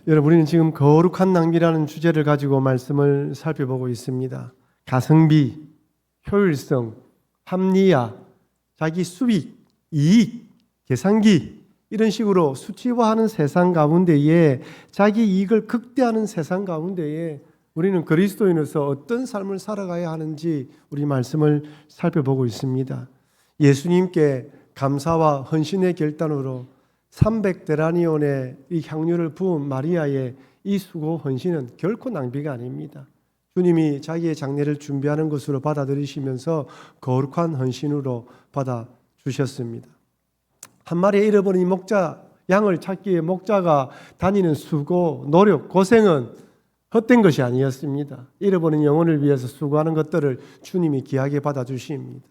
여러분, 우리는 지금 거룩한 낭비라는 주제를 가지고 말씀을 살펴보고 있습니다. 가성비, 효율성, 합리화, 자기 수익, 이익, 계산기 이런 식으로 수치화하는 세상 가운데에 자기 이익을 극대화하는 세상 가운데에 우리는 그리스도인으로서 어떤 삶을 살아가야 하는지 우리 말씀을 살펴보고 있습니다. 예수님께 감사와 헌신의 결단으로 300데나리온의 이 향유를 부은 마리아의 이 수고 헌신은 결코 낭비가 아닙니다. 주님이 자기의 장례를 준비하는 것으로 받아들이시면서 거룩한 헌신으로 받아주셨습니다. 한 마리의 잃어버린 목자, 양을 찾기 위해 목자가 다니는 수고, 노력, 고생은 헛된 것이 아니었습니다. 잃어버린 영혼을 위해서 수고하는 것들을 주님이 귀하게 받아주십니다.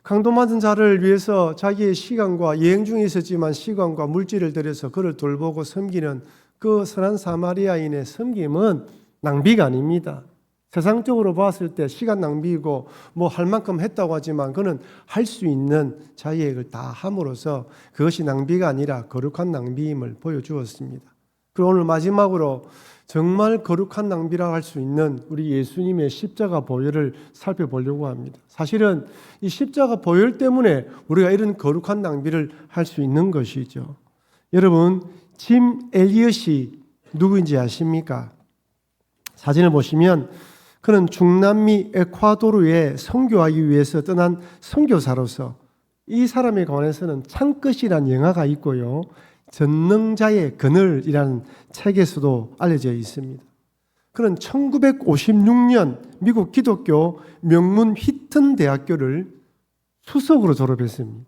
강도 맞은 자를 위해서 자기의 시간과 여행 중에 있었지만 시간과 물질을 들여서 그를 돌보고 섬기는 그 선한 사마리아인의 섬김은 낭비가 아닙니다. 세상적으로 봤을 때 시간 낭비이고 뭐 할 만큼 했다고 하지만 그는 할 수 있는 자기의 다 함으로써 그것이 낭비가 아니라 거룩한 낭비임을 보여주었습니다. 그리고 오늘 마지막으로 정말 거룩한 낭비라고 할 수 있는 우리 예수님의 십자가 보혈을 살펴보려고 합니다. 사실은 이 십자가 보혈 때문에 우리가 이런 거룩한 낭비를 할 수 있는 것이죠. 여러분, 짐 엘리엇이 누구인지 아십니까? 사진을 보시면 그는 중남미 에콰도르에 선교하기 위해서 떠난 선교사로서 이 사람에 관해서는 창끝이라는 영화가 있고요. 전능자의 그늘이라는 책에서도 알려져 있습니다. 그는 1956년 미국 기독교 명문 휘튼 대학교를 수석으로 졸업했습니다.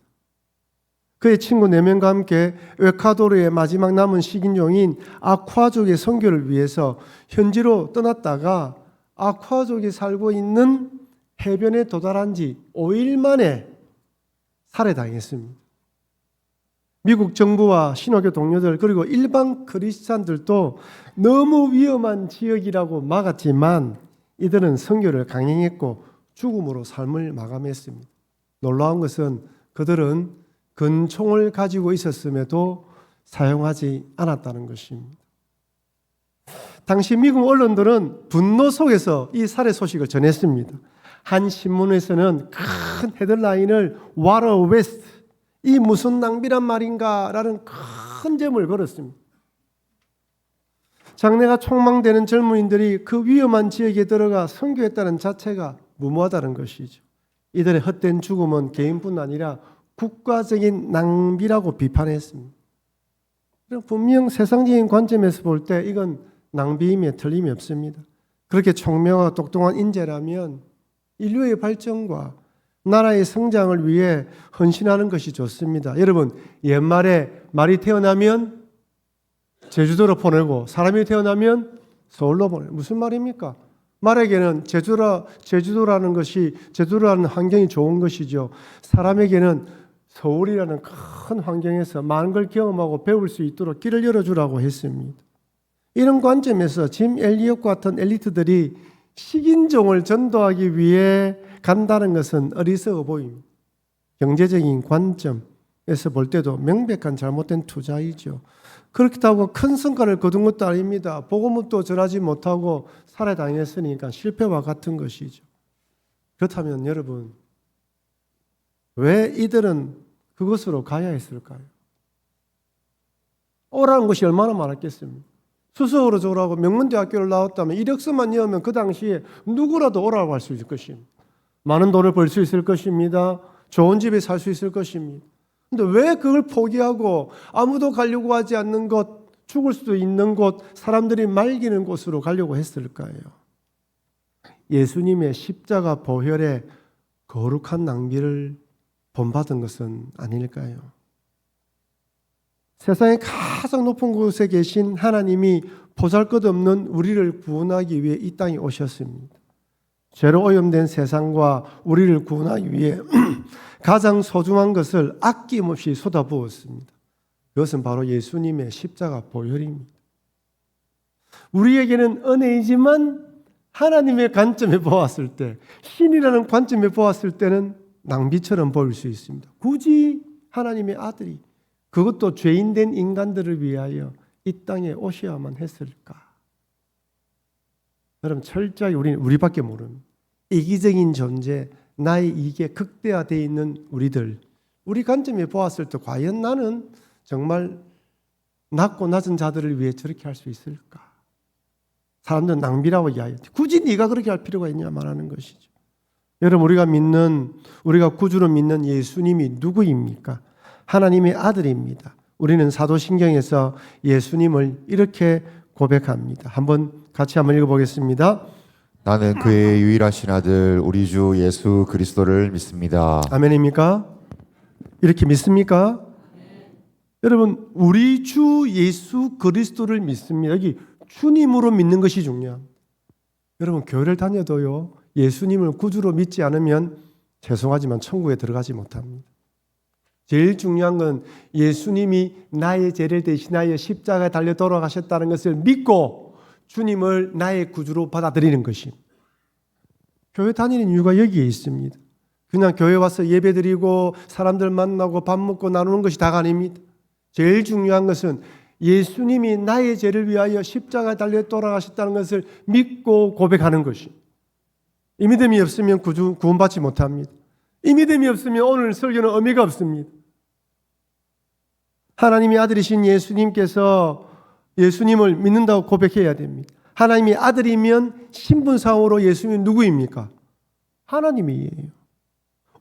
그의 친구 4명과 함께 에콰도르의 마지막 남은 식인종인 아쿠아족의 선교를 위해서 현지로 떠났다가 아쿠아족이 살고 있는 해변에 도달한 지 5일 만에 살해당했습니다. 미국 정부와 신학교 동료들 그리고 일반 크리스찬들도 너무 위험한 지역이라고 막았지만 이들은 선교를 강행했고 죽음으로 삶을 마감했습니다. 놀라운 것은 그들은 근총을 가지고 있었음에도 사용하지 않았다는 것입니다. 당시 미국 언론들은 분노 속에서 이 살해 소식을 전했습니다. 한 신문에서는 큰 헤드라인을 What a waste! 이 무슨 낭비란 말인가? 라는 큰 점을 걸었습니다. 장래가 촉망되는 젊은이들이 그 위험한 지역에 들어가 선교했다는 자체가 무모하다는 것이죠. 이들의 헛된 죽음은 개인뿐 아니라 국가적인 낭비라고 비판했습니다. 분명 세상적인 관점에서 볼 때 이건 낭비임에 틀림이 없습니다. 그렇게 총명하고 똑똑한 인재라면 인류의 발전과 나라의 성장을 위해 헌신하는 것이 좋습니다. 여러분, 옛말에 말이 태어나면 제주도로 보내고 사람이 태어나면 서울로 보내고 무슨 말입니까? 말에게는 제주도라는 것이 제주도라는 환경이 좋은 것이죠. 사람에게는 서울이라는 큰 환경에서 많은 걸 경험하고 배울 수 있도록 길을 열어주라고 했습니다. 이런 관점에서 짐 엘리엇 같은 엘리트들이 식인종을 전도하기 위해 간다는 것은 어리석어 보입니다. 경제적인 관점에서 볼 때도 명백한 잘못된 투자이죠. 그렇다고 큰 성과를 거둔 것도 아닙니다. 복음은 또 전하지 못하고 살해당했으니까 실패와 같은 것이죠. 그렇다면 여러분, 왜 이들은 그것으로 가야 했을까요? 오라는 것이 얼마나 많았겠습니까? 수석으로 졸업하고 명문대학교를 나왔다면 이력서만 넣으면 그 당시에 누구라도 오라고 할 수 있을 것입니다. 많은 돈을 벌 수 있을 것입니다. 좋은 집에 살 수 있을 것입니다. 그런데 왜 그걸 포기하고 아무도 가려고 하지 않는 곳, 죽을 수도 있는 곳, 사람들이 말기는 곳으로 가려고 했을까요? 예수님의 십자가 보혈의 거룩한 낭비를 본받은 것은 아닐까요? 세상의 가장 높은 곳에 계신 하나님이 보잘것없는 우리를 구원하기 위해 이 땅에 오셨습니다. 죄로 오염된 세상과 우리를 구원하기 위해 가장 소중한 것을 아낌없이 쏟아부었습니다. 그것은 바로 예수님의 십자가 보혈입니다. 우리에게는 은혜이지만 하나님의 관점에 보았을 때, 신이라는 관점에 보았을 때는 낭비처럼 보일 수 있습니다. 굳이 하나님의 아들이 그것도 죄인된 인간들을 위하여 이 땅에 오셔야만 했을까? 여러분, 철저히 우리는 우리밖에 모릅니다. 이기적인 존재, 나의 이익에 극대화되어 있는 우리들, 우리 관점에 보았을 때 과연 나는 정말 낮고 낮은 자들을 위해 저렇게 할 수 있을까? 사람들은 낭비라고 이야기해요. 굳이 네가 그렇게 할 필요가 있냐 말하는 것이죠. 여러분, 우리가 구주로 믿는 예수님이 누구입니까? 하나님의 아들입니다. 우리는 사도신경에서 예수님을 이렇게 고백합니다. 같이 한번 읽어보겠습니다. 나는 그의 유일하신 아들 우리 주 예수 그리스도를 믿습니다. 아멘입니까? 이렇게 믿습니까? 여러분, 우리 주 예수 그리스도를 믿습니다. 여기 주님으로 믿는 것이 중요합니다. 여러분, 교회를 다녀도요, 예수님을 구주로 믿지 않으면 죄송하지만 천국에 들어가지 못합니다. 제일 중요한 건 예수님이 나의 죄를 대신하여 십자가에 달려 돌아가셨다는 것을 믿고 주님을 나의 구주로 받아들이는 것입니다. 교회 다니는 이유가 여기에 있습니다. 그냥 교회 와서 예배드리고 사람들 만나고 밥 먹고 나누는 것이 다가 아닙니다. 제일 중요한 것은 예수님이 나의 죄를 위하여 십자가에 달려 돌아가셨다는 것을 믿고 고백하는 것입니다. 이 믿음이 없으면 구원받지 못합니다. 이 믿음이 없으면 오늘 설교는 의미가 없습니다. 하나님의 아들이신 예수님께서 예수님을 믿는다고 고백해야 됩니다. 하나님의 아들이면 신분상으로 예수님이 누구입니까? 하나님이에요.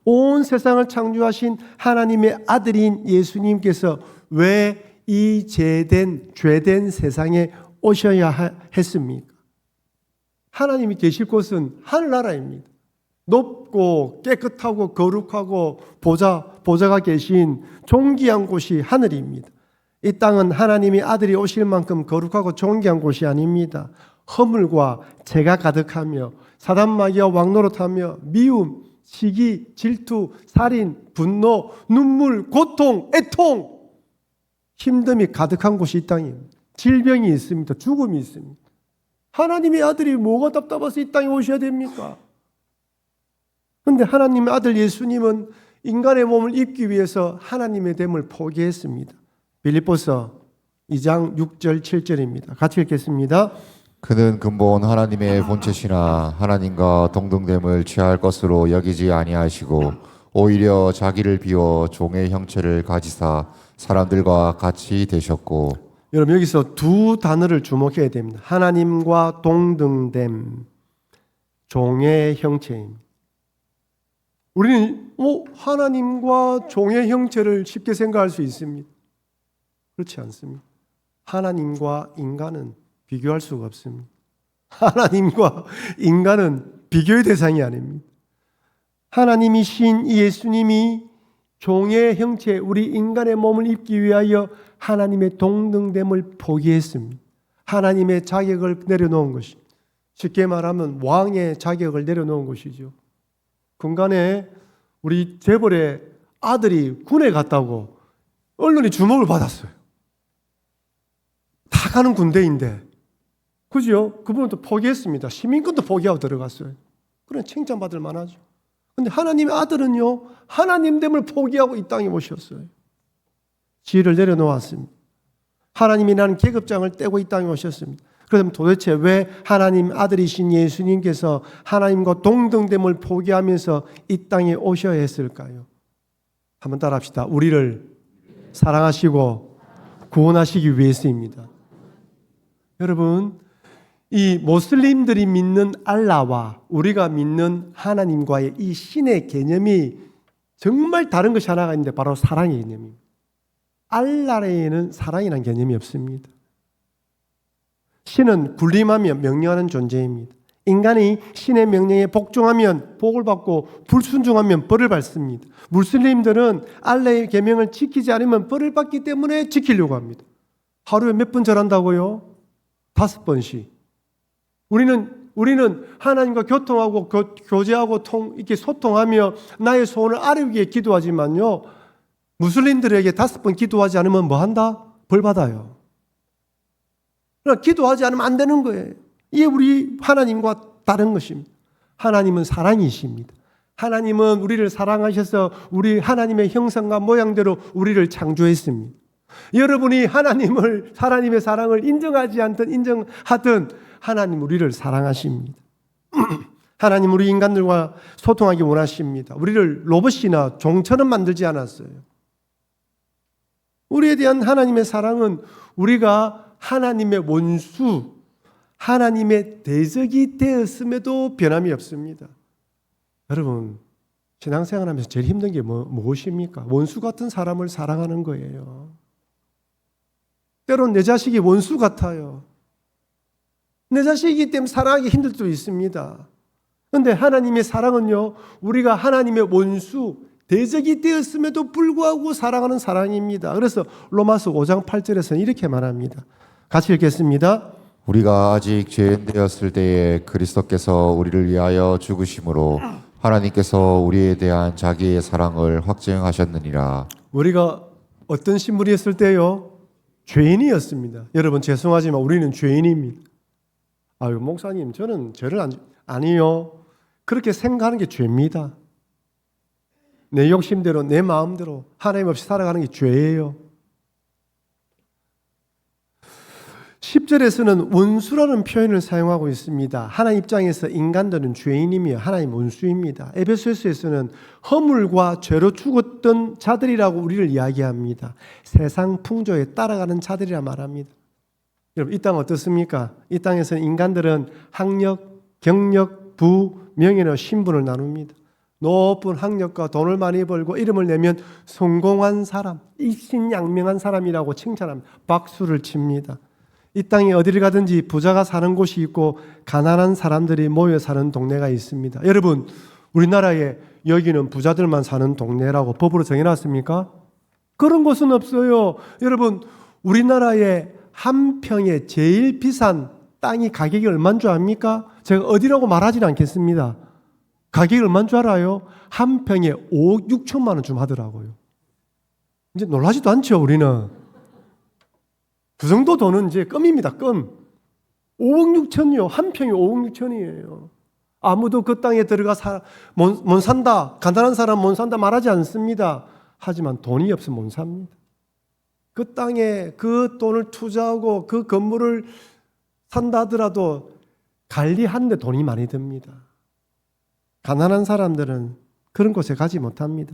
온 세상을 창조하신 하나님의 아들인 예수님께서 왜 이 죄된 세상에 오셔야 했습니까? 하나님이 계실 곳은 하늘나라입니다. 높고 깨끗하고 거룩하고 보좌가 계신 존귀한 곳이 하늘입니다. 이 땅은 하나님의 아들이 오실 만큼 거룩하고 존귀한 곳이 아닙니다. 허물과 죄가 가득하며 사단마귀와 왕노릇하며 미움, 시기, 질투, 살인, 분노, 눈물, 고통, 애통, 힘듦이 가득한 곳이 이 땅입니다. 질병이 있습니다. 죽음이 있습니다. 하나님의 아들이 뭐가 답답해서 이 땅에 오셔야 됩니까? 그런데 하나님의 아들 예수님은 인간의 몸을 입기 위해서 하나님의 됨을 포기했습니다. 빌립보서 2장 6절 7절입니다. 같이 읽겠습니다. 그는 근본 하나님의 본체시나 하나님과 동등됨을 취할 것으로 여기지 아니하시고 오히려 자기를 비워 종의 형체를 가지사 사람들과 같이 되셨고. 여러분, 여기서 두 단어를 주목해야 됩니다. 하나님과 동등됨, 종의 형체입니다. 우리는 하나님과 종의 형체를 쉽게 생각할 수 있습니다. 그렇지 않습니다. 하나님과 인간은 비교할 수가 없습니다. 하나님과 인간은 비교의 대상이 아닙니다. 하나님이신 예수님이 종의 형체, 우리 인간의 몸을 입기 위하여 하나님의 동등됨을 포기했습니다. 하나님의 자격을 내려놓은 것입니다. 쉽게 말하면 왕의 자격을 내려놓은 것이죠. 군간에 우리 재벌의 아들이 군에 갔다고 언론이 주목을 받았어요. 다 가는 군대인데, 그죠? 그분은 또 포기했습니다. 시민권도 포기하고 들어갔어요. 그런 칭찬받을 만하죠. 근데 하나님의 아들은요, 하나님됨을 포기하고 이 땅에 오셨어요. 지위를 내려놓았습니다. 하나님이라는 계급장을 떼고 이 땅에 오셨습니다. 그럼 도대체 왜 하나님 아들이신 예수님께서 하나님과 동등됨을 포기하면서 이 땅에 오셔야 했을까요? 한번 따라합시다. 우리를 사랑하시고 구원하시기 위해서입니다. 여러분, 이 모슬림들이 믿는 알라와 우리가 믿는 하나님과의 이 신의 개념이 정말 다른 것이 하나가 있는데 바로 사랑의 개념입니다. 알라에는 사랑이라는 개념이 없습니다. 신은 군림하며 명령하는 존재입니다. 인간이 신의 명령에 복종하면 복을 받고 불순종하면 벌을 받습니다. 무슬림들은 알라의 계명을 지키지 않으면 벌을 받기 때문에 지키려고 합니다. 하루에 몇 번 절한다고요? 5번씩. 우리는 하나님과 교통하고 교제하고 이렇게 소통하며 나의 소원을 아뢰기 위해 기도하지만요, 무슬림들에게 5번 기도하지 않으면 뭐 한다? 벌 받아요. 그러나 기도하지 않으면 안 되는 거예요. 이게 우리 하나님과 다른 것입니다. 하나님은 사랑이십니다. 하나님은 우리를 사랑하셔서 우리 하나님의 형상과 모양대로 우리를 창조했습니다. 여러분이 하나님의 사랑을 인정하지 않든 인정하든 하나님 우리를 사랑하십니다. 하나님 우리 인간들과 소통하기 원하십니다. 우리를 로봇이나 종처럼 만들지 않았어요. 우리에 대한 하나님의 사랑은 우리가 하나님의 원수, 하나님의 대적이 되었음에도 변함이 없습니다. 여러분, 신앙생활하면서 제일 힘든 게 무엇입니까? 원수 같은 사람을 사랑하는 거예요. 때론 내 자식이 원수 같아요. 내 자식이기 때문에 사랑하기 힘들 수도 있습니다. 그런데 하나님의 사랑은요, 우리가 하나님의 원수, 대적이 되었음에도 불구하고 사랑하는 사랑입니다. 그래서 로마서 5장 8절에서는 이렇게 말합니다. 같이 읽겠습니다. 우리가 아직 죄인 되었을 때에 그리스도께서 우리를 위하여 죽으심으로 하나님께서 우리에 대한 자기의 사랑을 확증하셨느니라. 우리가 어떤 신분이었을 때요? 죄인이었습니다. 여러분 죄송하지만 우리는 죄인입니다. 아유 목사님 저는 죄를 아니요. 그렇게 생각하는 게 죄입니다. 내 욕심대로 내 마음대로 하나님 없이 살아가는 게 죄예요. 10절에서는 원수라는 표현을 사용하고 있습니다. 하나님 입장에서 인간들은 죄인이며 하나님 원수입니다. 에베소서에서는 허물과 죄로 죽었던 자들이라고 우리를 이야기합니다. 세상 풍조에 따라가는 자들이라 말합니다. 여러분 이 땅 어떻습니까? 이 땅에서는 인간들은 학력, 경력, 부, 명예로 신분을 나눕니다. 높은 학력과 돈을 많이 벌고 이름을 내면 성공한 사람, 일신양명한 사람이라고 칭찬합니다. 박수를 칩니다. 이 땅에 어디를 가든지 부자가 사는 곳이 있고 가난한 사람들이 모여 사는 동네가 있습니다. 여러분, 우리나라에 여기는 부자들만 사는 동네라고 법으로 정해놨습니까? 그런 곳은 없어요. 여러분, 우리나라에 한 평에 제일 비싼 땅이 가격이 얼마인 줄 압니까? 제가 어디라고 말하지는 않겠습니다. 가격이 얼마인 줄 알아요? 한 평에 5억 6천만 원 좀 하더라고요. 이제 놀라지도 않죠, 우리는. 그 정도 돈은 이제 껌입니다, 껌. 5억 6천이요. 한 평이 5억 6천이에요. 아무도 그 땅에 들어가 못 산다, 가난한 사람 못 산다 말하지 않습니다. 하지만 돈이 없으면 못 삽니다. 그 땅에 그 돈을 투자하고 그 건물을 산다 하더라도 관리하는데 돈이 많이 듭니다. 가난한 사람들은 그런 곳에 가지 못합니다.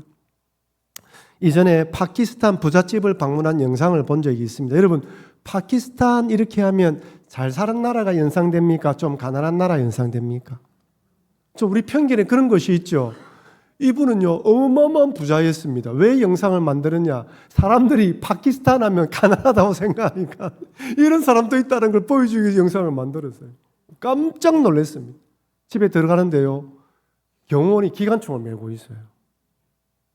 이전에 파키스탄 부잣집을 방문한 영상을 본 적이 있습니다. 여러분, 파키스탄 이렇게 하면 잘 사는 나라가 연상됩니까? 좀 가난한 나라 연상됩니까? 좀 우리 편견에 그런 것이 있죠. 이분은요 어마어마한 부자였습니다. 왜 영상을 만들었냐? 사람들이 파키스탄 하면 가난하다고 생각하니까 이런 사람도 있다는 걸 보여주기 위해서 영상을 만들었어요. 깜짝 놀랐습니다. 집에 들어가는데요 경호원이 기관총을 메고 있어요.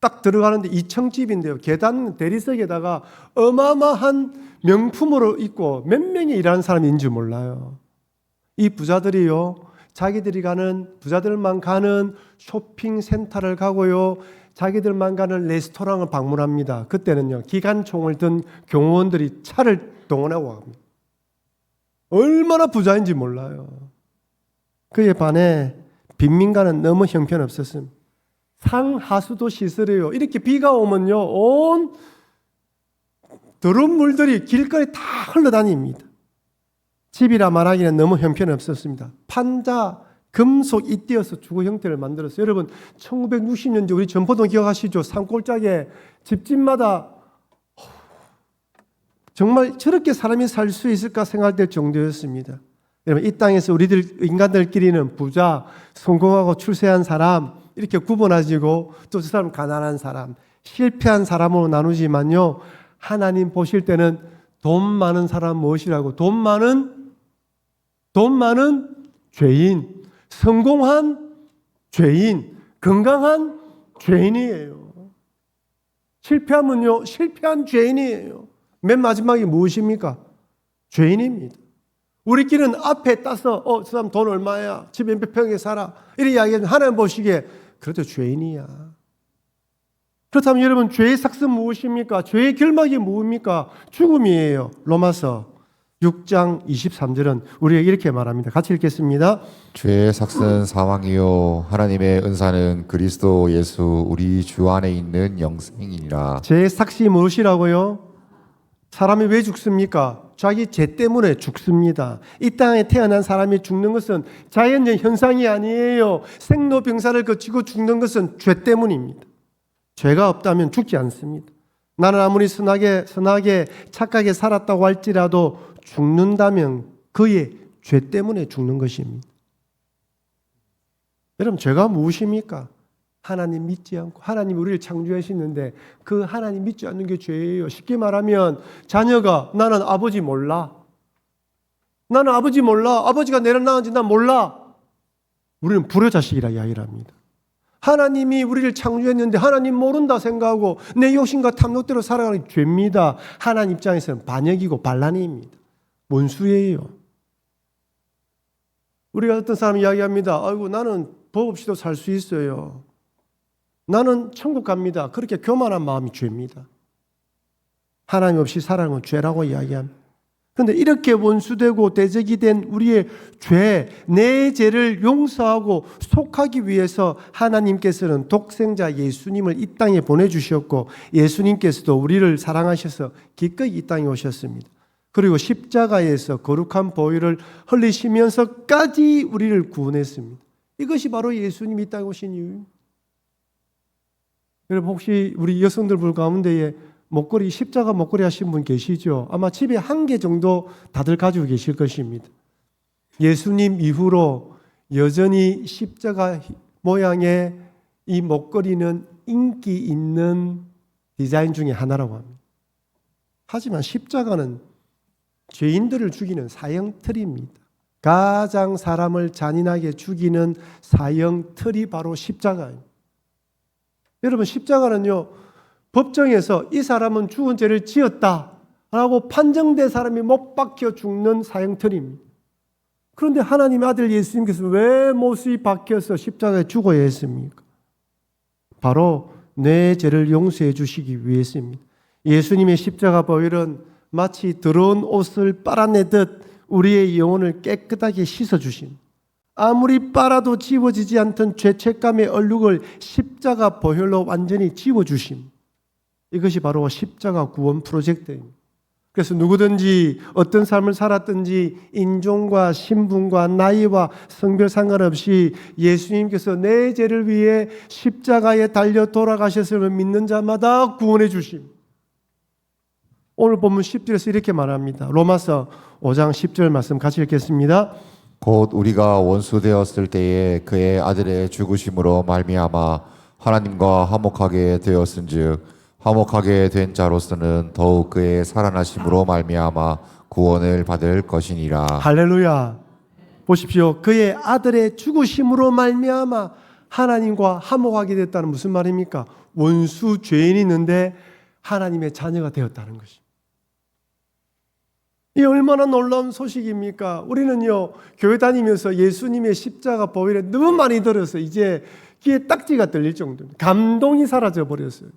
딱 들어가는데 2층집인데요. 계단 대리석에다가 어마어마한 명품으로 입고 몇 명이 일하는 사람인지 몰라요. 이 부자들이요. 부자들만 가는 쇼핑센터를 가고요. 자기들만 가는 레스토랑을 방문합니다. 그때는요. 기관총을 든 경호원들이 차를 동원하고 갑니다. 얼마나 부자인지 몰라요. 그에 반해 빈민가는 너무 형편없었습니다. 상하수도 시설이에요. 이렇게 비가 오면요, 온 더러운 물들이 길거리 다 흘러다닙니다. 집이라 말하기는 너무 형편없었습니다. 판자, 금속 이띄어서 주거 형태를 만들었어요. 여러분, 1960년대 우리 전포동 기억하시죠? 산골짜기에 집집마다 정말 저렇게 사람이 살 수 있을까 생각될 정도였습니다. 여러분, 이 땅에서 우리들 인간들끼리는 부자, 성공하고 출세한 사람 이렇게 구분하시고 또 저 사람 가난한 사람, 실패한 사람으로 나누지만요. 하나님 보실 때는 돈 많은 사람 무엇이라고? 돈 많은 죄인, 성공한 죄인, 건강한 죄인이에요. 실패하면요, 실패한 죄인이에요. 맨 마지막이 무엇입니까? 죄인입니다. 우리끼리는 앞에 따서 저 사람 돈 얼마야? 집에 몇 평에 살아? 이렇게 이야기하면 하나님 보시기에 그래도 죄인이야. 그렇다면 여러분 죄의 삭은 무엇입니까? 죄의 결막이 무엇입니까? 죽음이에요. 로마서 6장 23절은 우리에게 이렇게 말합니다. 같이 읽겠습니다. 죄의 삭은 사망이요 하나님의 은사는 그리스도 예수 우리 주 안에 있는 영생이니라. 죄의 삭이 무엇이라고요? 사람이 왜 죽습니까? 자기 죄 때문에 죽습니다. 이 땅에 태어난 사람이 죽는 것은 자연적 현상이 아니에요. 생로병사를 거치고 죽는 것은 죄 때문입니다. 죄가 없다면 죽지 않습니다. 나는 아무리 선하게 착하게 살았다고 할지라도 죽는다면 그의 죄 때문에 죽는 것입니다. 여러분, 죄가 무엇입니까? 하나님 믿지 않고 하나님 우리를 창조하시는데 그 하나님 믿지 않는 게 죄예요. 쉽게 말하면 자녀가 나는 아버지 몰라. 나는 아버지 몰라. 아버지가 내를 낳은지 난 몰라. 우리는 불효자식이라 이야기를 합니다. 하나님이 우리를 창조했는데 하나님 모른다 생각하고 내 욕심과 탐욕대로 살아가는 게 죄입니다. 하나님 입장에서는 반역이고 반란입니다. 원수예요. 우리가 어떤 사람이 이야기합니다. 아이고 나는 법 없이도 살 수 있어요. 나는 천국 갑니다. 그렇게 교만한 마음이 죄입니다. 하나님 없이 살아가는 건 죄라고 이야기합니다. 그런데 이렇게 원수되고 대적이 된 우리의 죄, 내 죄를 용서하고 속하기 위해서 하나님께서는 독생자 예수님을 이 땅에 보내주셨고 예수님께서도 우리를 사랑하셔서 기꺼이 이 땅에 오셨습니다. 그리고 십자가에서 거룩한 보혈을 흘리시면서까지 우리를 구원했습니다. 이것이 바로 예수님이 이 땅에 오신 이유입니다. 여러분 혹시 우리 여성들 가운데에 목걸이, 십자가 목걸이 하신 분 계시죠? 아마 집에 1개 정도 다들 가지고 계실 것입니다. 예수님 이후로 여전히 십자가 모양의 이 목걸이는 인기 있는 디자인 중에 하나라고 합니다. 하지만 십자가는 죄인들을 죽이는 사형틀입니다. 가장 사람을 잔인하게 죽이는 사형틀이 바로 십자가입니다. 여러분 십자가는요, 법정에서 이 사람은 죽은 죄를 지었다라고 판정된 사람이 못 박혀 죽는 사형틀입니다. 그런데 하나님의 아들 예수님께서 왜 못이 박혀서 십자가에 죽어야 했습니까? 바로 내 죄를 용서해 주시기 위해서입니다. 예수님의 십자가 보혈은 마치 더러운 옷을 빨아내듯 우리의 영혼을 깨끗하게 씻어주십니다. 아무리 빨아도 지워지지 않던 죄책감의 얼룩을 십자가 보혈로 완전히 지워주심. 이것이 바로 십자가 구원 프로젝트입니다. 그래서 누구든지 어떤 삶을 살았든지 인종과 신분과 나이와 성별 상관없이 예수님께서 내 죄를 위해 십자가에 달려 돌아가셨음을 믿는 자마다 구원해 주심. 오늘 본문 10절에서 이렇게 말합니다. 로마서 5장 10절 말씀 같이 읽겠습니다. 곧 우리가 원수 되었을 때에 그의 아들의 죽으심으로 말미암아 하나님과 화목하게 되었은즉 화목하게 된 자로서는 더욱 그의 살아나심으로 말미암아 구원을 받을 것이니라. 할렐루야. 보십시오. 그의 아들의 죽으심으로 말미암아 하나님과 화목하게 됐다는 무슨 말입니까? 원수 죄인이 있는데 하나님의 자녀가 되었다는 것입니다. 이 얼마나 놀라운 소식입니까? 우리는요, 교회 다니면서 예수님의 십자가 보혈에 너무 많이 들어서 이제 귀에 딱지가 들릴 정도입니다. 감동이 사라져 버렸어요.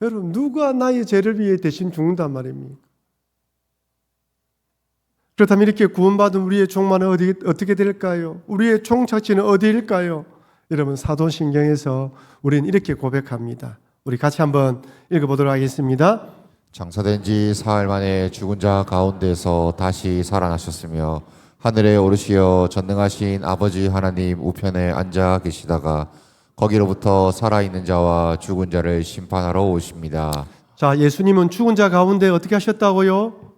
여러분, 누가 나의 죄를 위해 대신 죽는단 말입니까? 그렇다면 이렇게 구원받은 우리의 종말은 어떻게 될까요? 우리의 종착지는 어디일까요? 여러분, 사도신경에서 우리는 이렇게 고백합니다. 우리 같이 한번 읽어보도록 하겠습니다. 장사된 지 사흘 만에 죽은 자 가운데서 다시 살아나셨으며 하늘에 오르시어 전능하신 아버지 하나님 우편에 앉아 계시다가 거기로부터 살아있는 자와 죽은 자를 심판하러 오십니다. 자, 예수님은 죽은 자 가운데 어떻게 하셨다고요?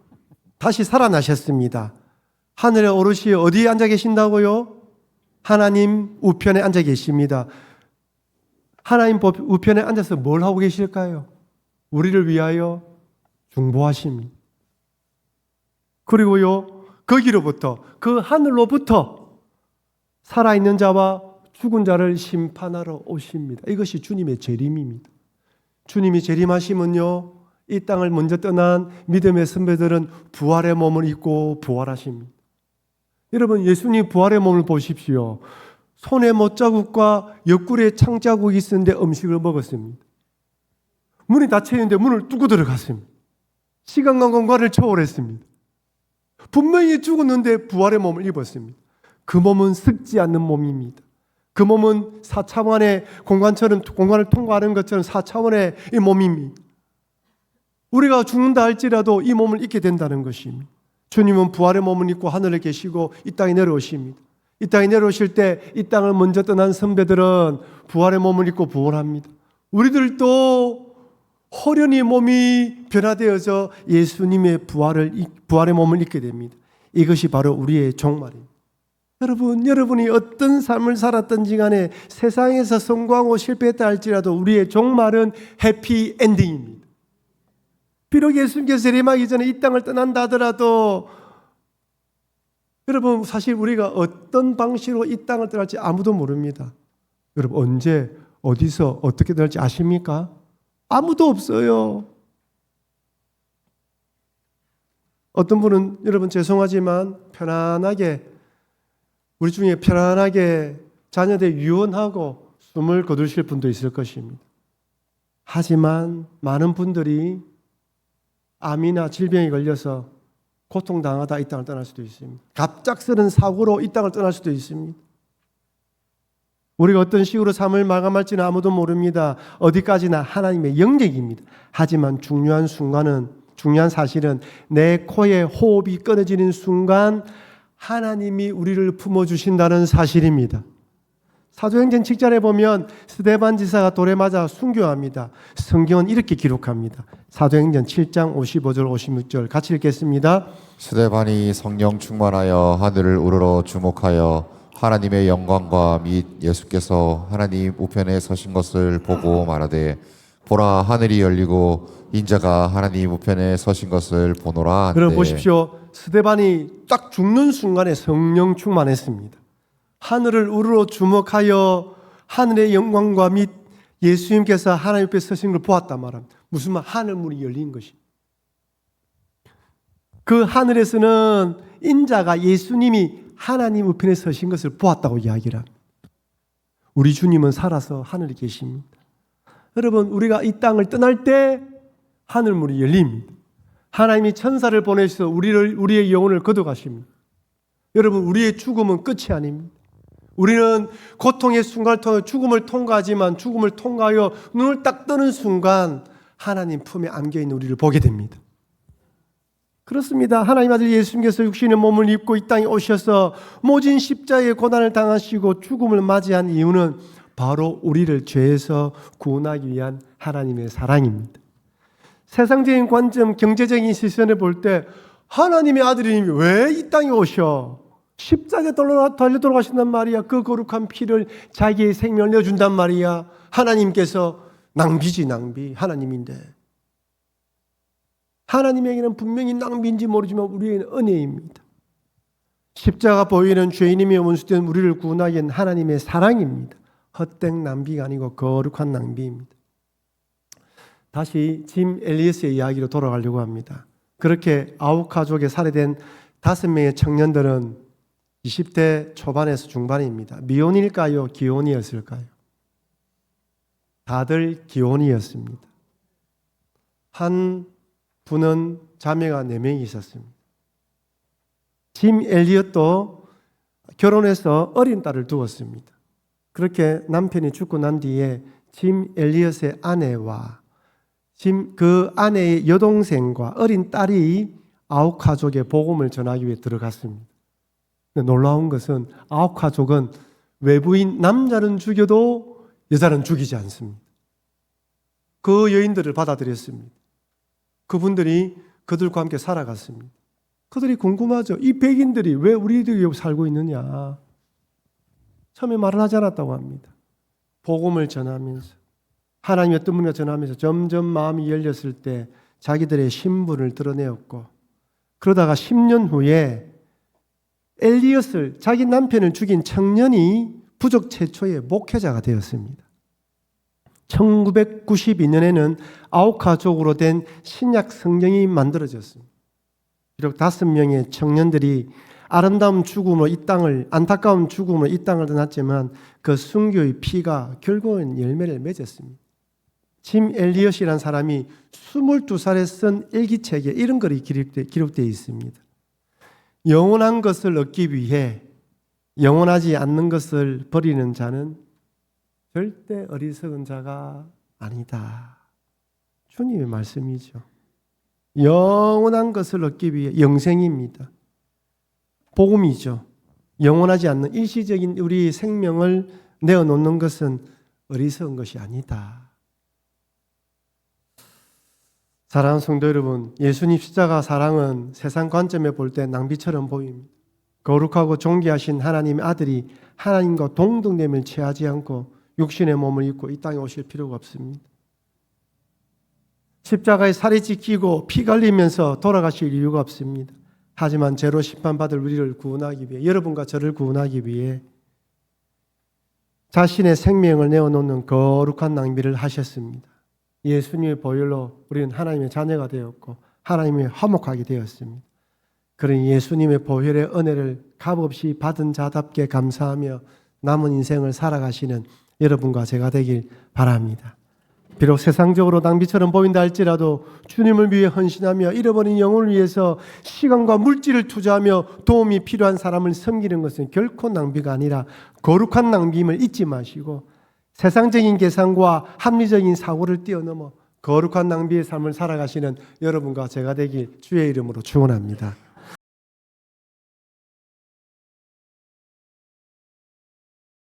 다시 살아나셨습니다. 하늘에 오르시어 어디에 앉아 계신다고요? 하나님 우편에 앉아 계십니다. 하나님 우편에 앉아서 뭘 하고 계실까요? 우리를 위하여 중보하십니다. 그리고요, 거기로부터, 그 하늘로부터 살아있는 자와 죽은 자를 심판하러 오십니다. 이것이 주님의 재림입니다. 주님이 재림하시면요, 이 땅을 먼저 떠난 믿음의 선배들은 부활의 몸을 입고 부활하십니다. 여러분, 예수님 부활의 몸을 보십시오. 손에 못자국과 옆구리에 창자국이 있었는데 음식을 먹었습니다. 문이 닫혀있는데 문을 뚫고 들어갔습니다. 시간과 공간을 초월했습니다. 분명히 죽었는데 부활의 몸을 입었습니다. 그 몸은 썩지 않는 몸입니다. 그 몸은 4차원의 공간을 통과하는 것처럼 4차원의 이 몸입니다. 우리가 죽는다 할지라도 이 몸을 잊게 된다는 것입니다. 주님은 부활의 몸을 입고 하늘에 계시고 이 땅에 내려오십니다. 이 땅에 내려오실 때 이 땅을 먼저 떠난 선배들은 부활의 몸을 입고 부활합니다. 우리들도 호련히 몸이 변화되어서 예수님의 부활의 몸을 입게 됩니다. 이것이 바로 우리의 종말입니다. 여러분이 어떤 삶을 살았든지 간에 세상에서 성공하고 실패했다 할지라도 우리의 종말은 해피 엔딩입니다. 비록 예수님께서 세례하기 전에 이 땅을 떠난다 하더라도 여러분 사실 우리가 어떤 방식으로 이 땅을 떠날지 아무도 모릅니다. 여러분 언제 어디서 어떻게 떠날지 아십니까? 아무도 없어요. 어떤 분은 여러분 죄송하지만 우리 중에 편안하게 자녀들 유언하고 숨을 거두실 분도 있을 것입니다. 하지만 많은 분들이 암이나 질병에 걸려서 고통당하다 이 땅을 떠날 수도 있습니다. 갑작스런 사고로 이 땅을 떠날 수도 있습니다. 우리가 어떤 식으로 삶을 마감할지는 아무도 모릅니다. 어디까지나 하나님의 영역입니다. 하지만 중요한 사실은 내 코에 호흡이 끊어지는 순간 하나님이 우리를 품어주신다는 사실입니다. 사도행전 7장에 보면 스데반 지사가 돌에 맞아 순교합니다. 성경은 이렇게 기록합니다. 사도행전 7장 55절 56절 같이 읽겠습니다. 스데반이 성령 충만하여 하늘을 우러러 주목하여 하나님의 영광과 및 예수께서 하나님 우편에 서신 것을 보고 말하되 보라 하늘이 열리고 인자가 하나님 우편에 서신 것을 보노라 한데. 여러분 보십시오. 스데반이 딱 죽는 순간에 성령 충만했습니다. 하늘을 우러러 주목하여 하늘의 영광과 및 예수님께서 하나님 앞에 서신 걸 보았단 말합니다. 무슨 말? 하늘문이 열린 것이. 그 하늘에서는 인자가 예수님이 하나님 우편에 서신 것을 보았다고 이야기를 합니다. 우리 주님은 살아서 하늘에 계십니다. 여러분 우리가 이 땅을 떠날 때 하늘문이 열립니다. 하나님이 천사를 보내셔서 우리의 영혼을 거둬가십니다. 여러분 우리의 죽음은 끝이 아닙니다. 우리는 고통의 순간을 통해 죽음을 통과하지만 죽음을 통과하여 눈을 딱 뜨는 순간 하나님 품에 안겨있는 우리를 보게 됩니다. 그렇습니다. 하나님 아들 예수님께서 육신의 몸을 입고 이 땅에 오셔서 모진 십자가의 고난을 당하시고 죽음을 맞이한 이유는 바로 우리를 죄에서 구원하기 위한 하나님의 사랑입니다. 세상적인 관점, 경제적인 시선을 볼 때 하나님의 아들이님이 왜 이 땅에 오셔? 십자가에 달려 돌아가신단 말이야. 그 거룩한 피를 자기의 생명을 내어준단 말이야. 하나님께서 낭비지 낭비. 하나님인데. 하나님에게는 분명히 낭비인지 모르지만 우리에게는 은혜입니다. 십자가 보이는 죄인이며 원수된 우리를 구원하기 위한 하나님의 사랑입니다. 헛된 낭비가 아니고 거룩한 낭비입니다. 다시 짐 엘리어스의 이야기로 돌아가려고 합니다. 그렇게 아홉 가족에 살해된 5명의 청년들은 20대 초반에서 중반입니다. 미혼일까요? 기혼이었을까요? 다들 기혼이었습니다. 한 분은 자매가 4명이 있었습니다. 짐 엘리엇도 결혼해서 어린 딸을 두었습니다. 그렇게 남편이 죽고 난 뒤에 짐 엘리엇의 아내와 그 아내의 여동생과 어린 딸이 아홉 가족의 복음을 전하기 위해 들어갔습니다. 근데 놀라운 것은 아홉 가족은 외부인 남자는 죽여도 여자는 죽이지 않습니다. 그 여인들을 받아들였습니다. 그분들이 그들과 함께 살아갔습니다. 그들이 궁금하죠. 이 백인들이 왜 우리들이 여기 살고 있느냐. 처음에 말을 하지 않았다고 합니다. 복음을 전하면서 하나님의 어떤 분과 전하면서 점점 마음이 열렸을 때 자기들의 신분을 드러내었고 그러다가 10년 후에 엘리엇을 자기 남편을 죽인 청년이 부족 최초의 목회자가 되었습니다. 1992년에는 아홉 가족으로 된 신약 성경이 만들어졌습니다. 비록 5명의 청년들이 안타까운 죽음으로 이 땅을 떠났지만 그 순교의 피가 결국은 열매를 맺었습니다. 짐 엘리엇이라는 사람이 22살에 쓴 일기책에 이런 글이 기록되어 있습니다. 영원한 것을 얻기 위해 영원하지 않는 것을 버리는 자는 절대 어리석은 자가 아니다. 주님의 말씀이죠. 영원한 것을 얻기 위해 영생입니다. 복음이죠. 영원하지 않는 일시적인 우리 생명을 내어놓는 것은 어리석은 것이 아니다. 사랑하는 성도 여러분, 예수님 십자가 사랑은 세상 관점에 볼 때 낭비처럼 보입니다. 거룩하고 존귀하신 하나님의 아들이 하나님과 동등됨을 취하지 않고 육신의 몸을 입고 이 땅에 오실 필요가 없습니다. 십자가에 살이 찢기고 피가 흘리면서 돌아가실 이유가 없습니다. 하지만 죄로 심판받을 우리를 구원하기 위해, 여러분과 저를 구원하기 위해 자신의 생명을 내어놓는 거룩한 낭비를 하셨습니다. 예수님의 보혈로 우리는 하나님의 자녀가 되었고 하나님의 화목하게 되었습니다. 그러니 예수님의 보혈의 은혜를 값없이 받은 자답게 감사하며 남은 인생을 살아가시는 여러분과 제가 되길 바랍니다. 비록 세상적으로 낭비처럼 보인다 할지라도 주님을 위해 헌신하며 잃어버린 영혼을 위해서 시간과 물질을 투자하며 도움이 필요한 사람을 섬기는 것은 결코 낭비가 아니라 거룩한 낭비임을 잊지 마시고 세상적인 계산과 합리적인 사고를 뛰어넘어 거룩한 낭비의 삶을 살아가시는 여러분과 제가 되길 주의 이름으로 축원합니다.